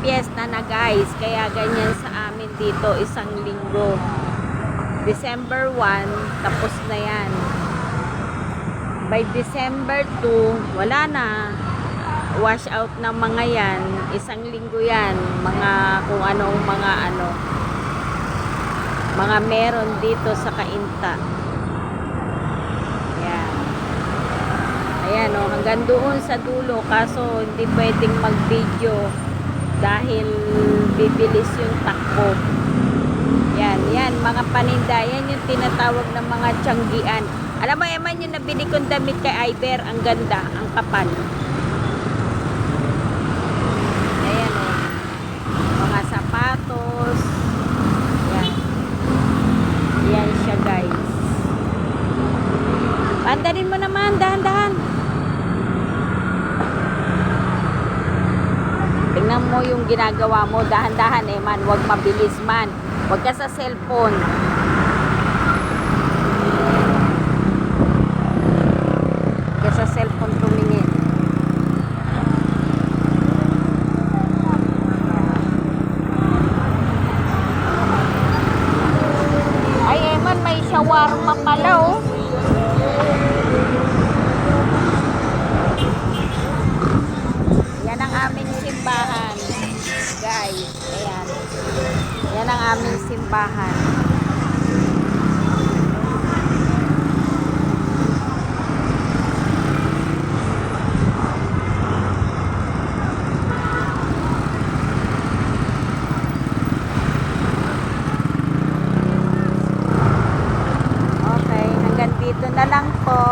piyesta na guys. Kaya ganyan sa amin dito, isang linggo. December 1, tapos na yan. By December 2, wala na. Wash out ng mga yan. Isang linggo yan. Mga kung anong mga meron dito sa Cainta. Ayan. Ayan o, hanggang doon sa dulo. Kaso hindi pwedeng mag-video dahil bibilis yung takbo. Yan, mga paninda. Yan yung tinatawag ng mga tiyanggian. Alam mo, Eman, yung nabili kong damit kay Iber, ang ganda, ang kapal. Ayan o. Mga sapatos. Yan. Yan siya, guys. Pandarin mo naman, dahan-dahan. Tingnan mo yung ginagawa mo, dahan-dahan, Eman. Huwag mabilis man. Huwag ka sa cellphone. Huwag ka sa cellphone tumingin. Ay, Eman, may shawarma pala, oh. Yan ang aming simbahan, guys. Ayan. Yan ang aming simbahan. Okay, hanggang dito na lang po.